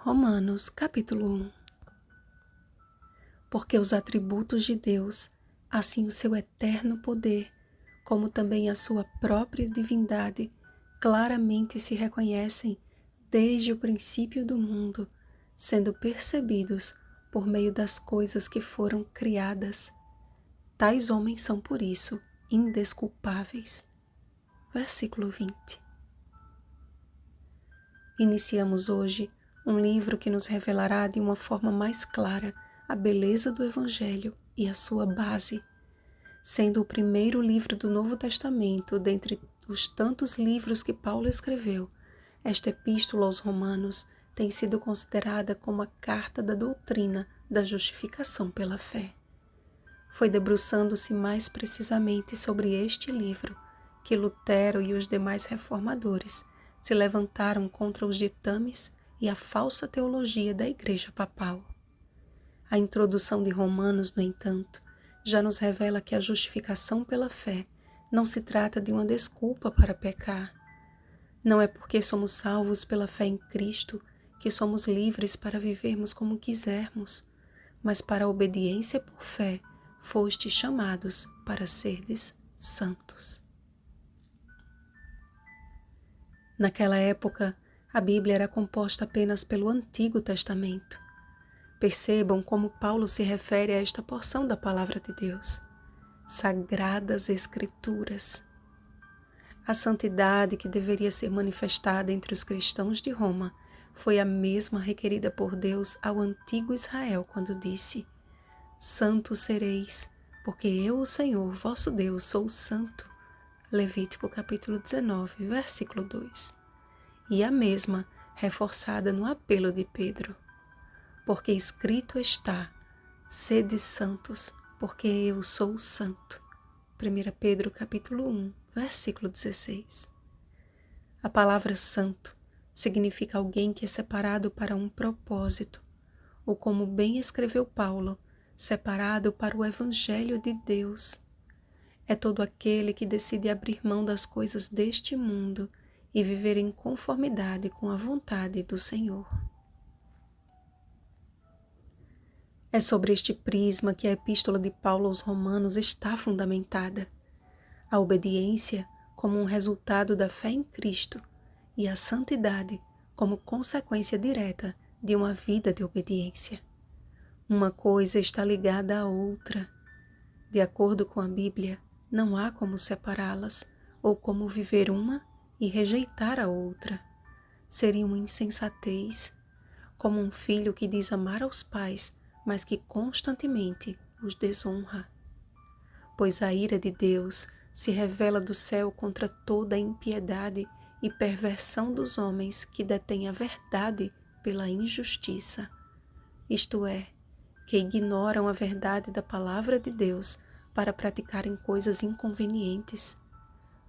Romanos, capítulo 1. Porque os atributos de Deus, assim o seu eterno poder, como também a sua própria divindade, claramente se reconhecem desde o princípio do mundo, sendo percebidos por meio das coisas que foram criadas. Tais homens são, por isso, indesculpáveis. Versículo 20. Iniciamos hoje um livro que nos revelará de uma forma mais clara a beleza do Evangelho e a sua base. Sendo o primeiro livro do Novo Testamento dentre os tantos livros que Paulo escreveu, esta epístola aos Romanos tem sido considerada como a carta da doutrina da justificação pela fé. Foi debruçando-se mais precisamente sobre este livro que Lutero e os demais reformadores se levantaram contra os ditames e a falsa teologia da Igreja Papal. A introdução de Romanos, no entanto, já nos revela que a justificação pela fé não se trata de uma desculpa para pecar. Não é porque somos salvos pela fé em Cristo que somos livres para vivermos como quisermos, mas para a obediência por fé fostes chamados para serdes santos. Naquela época, a Bíblia era composta apenas pelo Antigo Testamento. Percebam como Paulo se refere a esta porção da Palavra de Deus. Sagradas Escrituras. A santidade que deveria ser manifestada entre os cristãos de Roma foi a mesma requerida por Deus ao antigo Israel quando disse: Santos sereis, porque eu, o Senhor, vosso Deus, sou santo. Levítico capítulo 19, versículo 2. E a mesma reforçada no apelo de Pedro. Porque escrito está, sede santos, porque eu sou santo. 1 Pedro capítulo 1, versículo 16. A palavra santo significa alguém que é separado para um propósito, ou como bem escreveu Paulo, separado para o Evangelho de Deus. É todo aquele que decide abrir mão das coisas deste mundo e viver em conformidade com a vontade do Senhor. É sobre este prisma que a epístola de Paulo aos Romanos está fundamentada. A obediência como um resultado da fé em Cristo e a santidade como consequência direta de uma vida de obediência. Uma coisa está ligada à outra. De acordo com a Bíblia, não há como separá-las ou como viver uma e rejeitar a outra. Seria uma insensatez, como um filho que diz amar aos pais, mas que constantemente os desonra. Pois a ira de Deus se revela do céu contra toda a impiedade e perversão dos homens que detêm a verdade pela injustiça, isto é, que ignoram a verdade da palavra de Deus para praticarem coisas inconvenientes.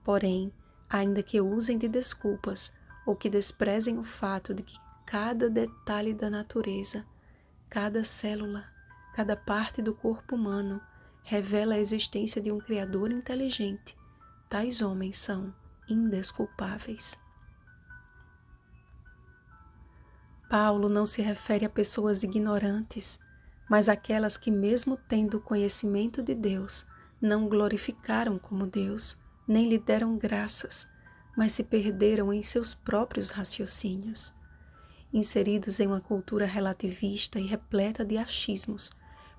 Porém, ainda que usem de desculpas ou que desprezem o fato de que cada detalhe da natureza, cada célula, cada parte do corpo humano revela a existência de um Criador inteligente, tais homens são indesculpáveis. Paulo não se refere a pessoas ignorantes, mas àquelas que, mesmo tendo o conhecimento de Deus, não glorificaram como Deus, nem lhe deram graças, mas se perderam em seus próprios raciocínios. Inseridos em uma cultura relativista e repleta de achismos,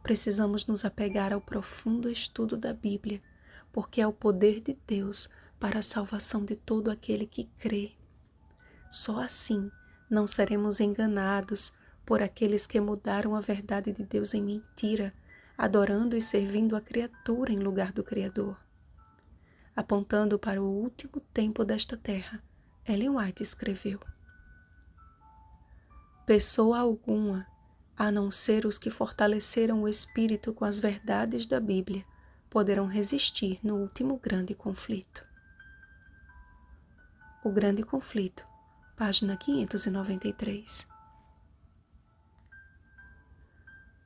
precisamos nos apegar ao profundo estudo da Bíblia, porque é o poder de Deus para a salvação de todo aquele que crê. Só assim não seremos enganados por aqueles que mudaram a verdade de Deus em mentira, adorando e servindo a criatura em lugar do Criador. Apontando para o último tempo desta terra, Ellen White escreveu: Pessoa alguma, a não ser os que fortaleceram o espírito com as verdades da Bíblia, poderão resistir no último grande conflito. O Grande Conflito, página 593.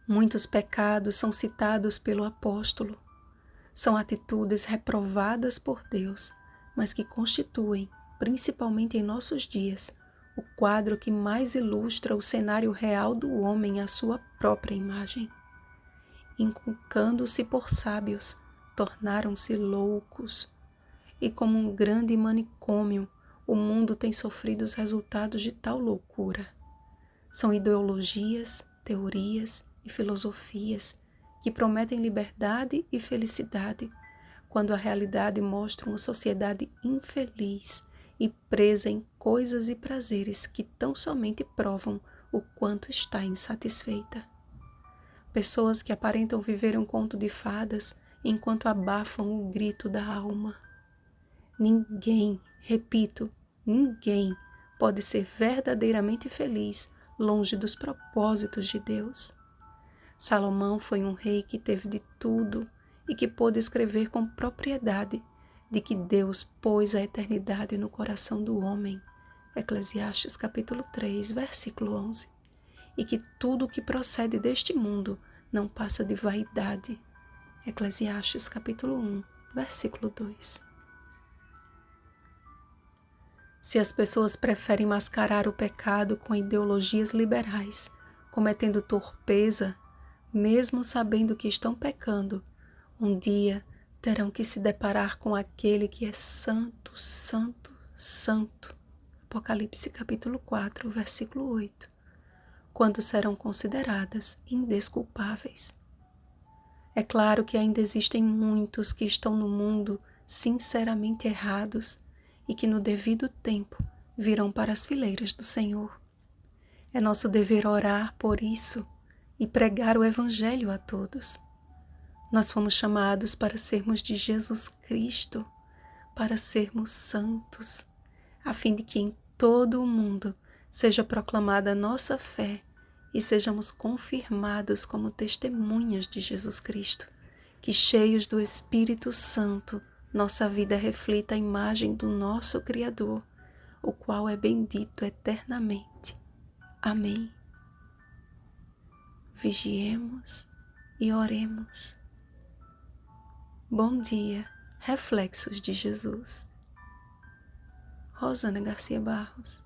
Muitos pecados são citados pelo apóstolo. São atitudes reprovadas por Deus, mas que constituem, principalmente em nossos dias, o quadro que mais ilustra o cenário real do homem à sua própria imagem. Inculcando-se por sábios, tornaram-se loucos, e como um grande manicômio, o mundo tem sofrido os resultados de tal loucura. São ideologias, teorias e filosofias que prometem liberdade e felicidade, quando a realidade mostra uma sociedade infeliz e presa em coisas e prazeres que tão somente provam o quanto está insatisfeita. Pessoas que aparentam viver um conto de fadas enquanto abafam o grito da alma. Ninguém, repito, ninguém pode ser verdadeiramente feliz longe dos propósitos de Deus. Salomão foi um rei que teve de tudo e que pôde escrever com propriedade de que Deus pôs a eternidade no coração do homem. Eclesiastes capítulo 3, versículo 11. E que tudo o que procede deste mundo não passa de vaidade. Eclesiastes capítulo 1, versículo 2. Se as pessoas preferem mascarar o pecado com ideologias liberais, cometendo torpeza, mesmo sabendo que estão pecando, um dia terão que se deparar com aquele que é santo, santo, santo. Apocalipse capítulo 4, versículo 8. Quando serão consideradas indesculpáveis. É claro que ainda existem muitos que estão no mundo sinceramente errados e que no devido tempo virão para as fileiras do Senhor. É nosso dever orar por isso e pregar o Evangelho a todos. Nós fomos chamados para sermos de Jesus Cristo, para sermos santos, a fim de que em todo o mundo seja proclamada a nossa fé e sejamos confirmados como testemunhas de Jesus Cristo, que cheios do Espírito Santo, nossa vida reflita a imagem do nosso Criador, o qual é bendito eternamente. Amém. Vigiemos e oremos. Bom dia, reflexos de Jesus. Rosana Garcia Barros.